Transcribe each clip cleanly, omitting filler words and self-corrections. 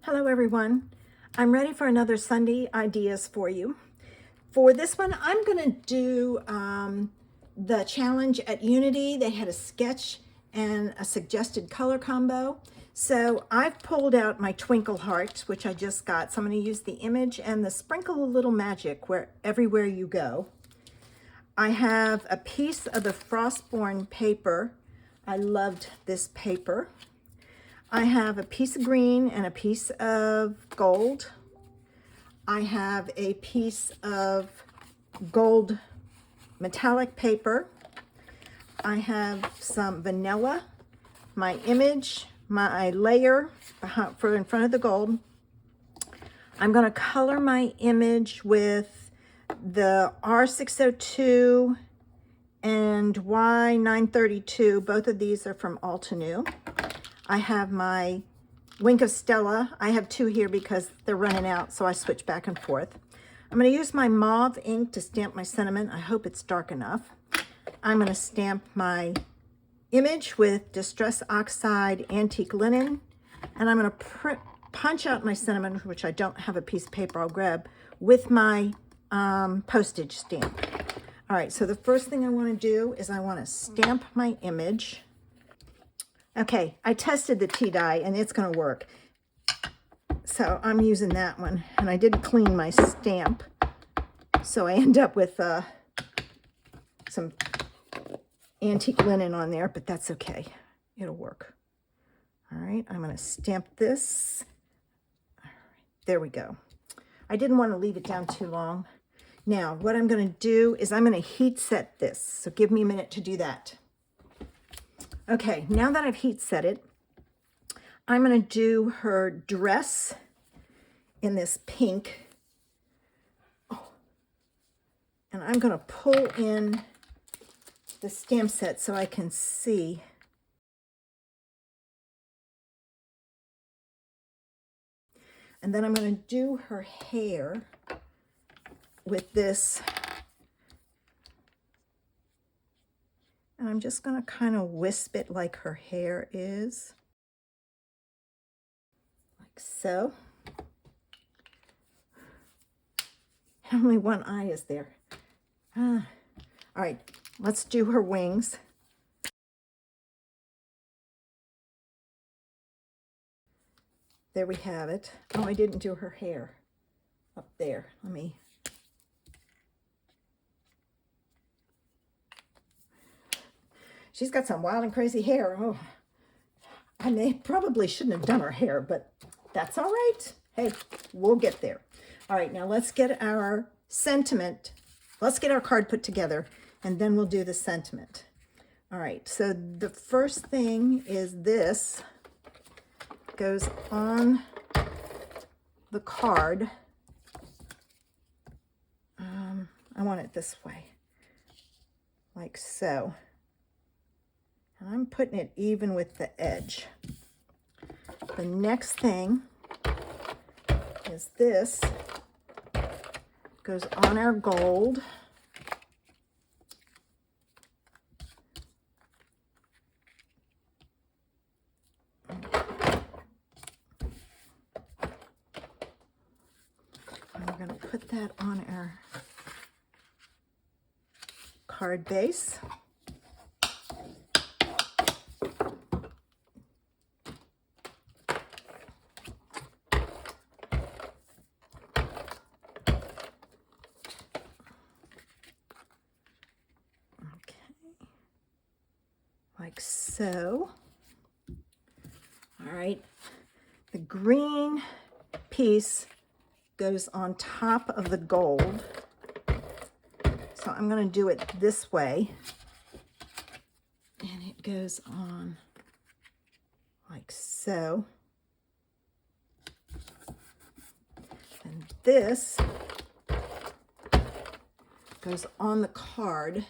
Hello everyone. I'm ready for another Sunday ideas for you. For this one, I'm going to do the challenge at Unity. They had a sketch and a suggested color combo. So I've pulled out my Twinkleheart, which I just got. So I'm going to use the image and the sprinkle a little magic everywhere you go. I have a piece of the Frostborne paper. I loved this paper. I have a piece of green and a piece of gold. I have a piece of gold metallic paper. I have some vanilla, my image, my layer for in front of the gold. I'm going to color my image with the R602 and Y932. Both of these are from Altenew. I have my Wink of Stella. I have two here because they're running out, so I switch back and forth. I'm going to use my mauve ink to stamp my sentiment. I hope it's dark enough. I'm going to stamp my image with Distress Oxide Antique Linen, and I'm going to punch out my sentiment, which I don't have a piece of paper I'll grab, with my postage stamp. All right, so the first thing I want to do is I want to stamp my image. Okay, I tested the tea dye and it's going to work. So I'm using that one, and I didn't clean my stamp. So I end up with some antique linen on there, but that's okay. It'll work. All right, I'm going to stamp this. All right, there we go. I didn't want to leave it down too long. Now, what I'm going to do is I'm going to heat set this. So give me a minute to do that. Okay, now that I've heat set it, I'm going to do her dress in this pink. Oh, and I'm going to pull in the stamp set so I can see. And then I'm going to do her hair with this. And I'm just going to kind of wisp it like her hair is. Like so. Only one eye is there. All right, let's do her wings. There we have it. Oh, I didn't do her hair up there. Let me. She's got some wild and crazy hair. Oh, I probably shouldn't have done her hair, but that's all right. Hey, we'll get there. All right, now let's get our sentiment. Let's get our card put together, and then we'll do the sentiment. All right, so the first thing is this goes on the card. I want it this way, like so. And I'm putting it even with the edge. The next thing is this goes on our gold. And we're going to put that on our card base. Like so. All right, the green piece goes on top of the gold. So I'm going to do it this way. And it goes on like so. And this goes on the card,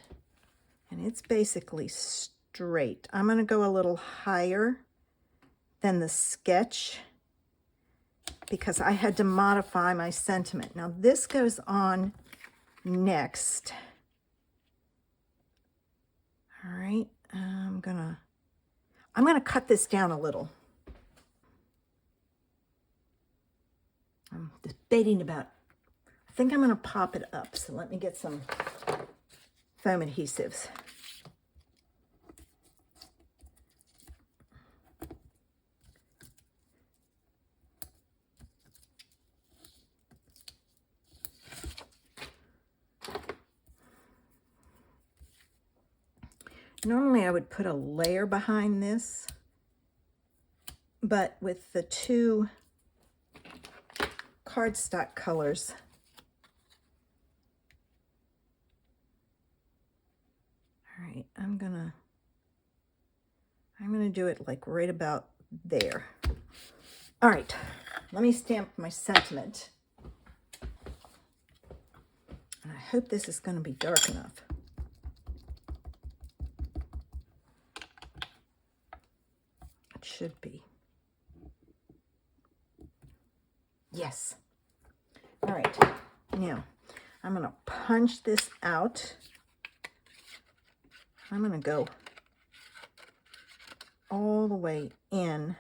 and it's basically straight. I'm going to go a little higher than the sketch because I had to modify my sentiment. Now this goes on next. All right, I'm gonna cut this down a little. I'm debating about, I think I'm going to pop it up. So let me get some foam adhesives. Normally I would put a layer behind this, but with the two cardstock colors, all right, I'm gonna do it like right about there. All right, let me stamp my sentiment. And I hope this is going to be dark enough. It should be. Yes. All right, now I'm going to punch this out. I'm going to go all the way in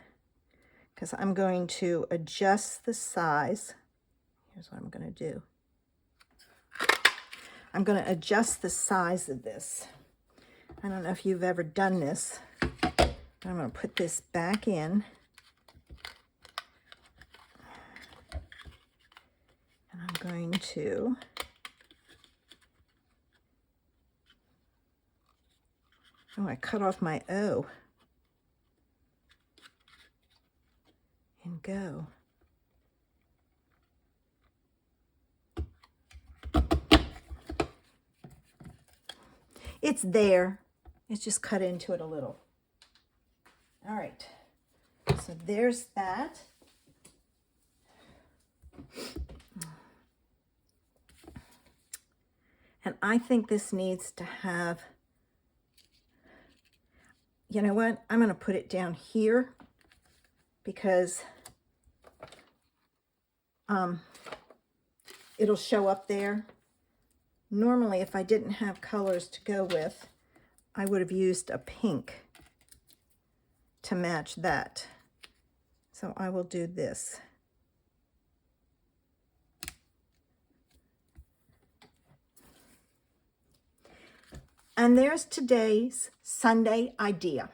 because I'm going to adjust the size. Here's what I'm going to do. I'm going to adjust the size of this. I don't know if you've ever done this. I'm going to put this back in. And I'm going to I cut off my O. And go. It's there. It's just cut into it a little. All right. So there's that. And I think this needs to have, you know what? I'm going to put it down here because it'll show up there. Normally, if I didn't have colors to go with, I would have used a pink to match that. So I will do this. And there's today's Sunday idea.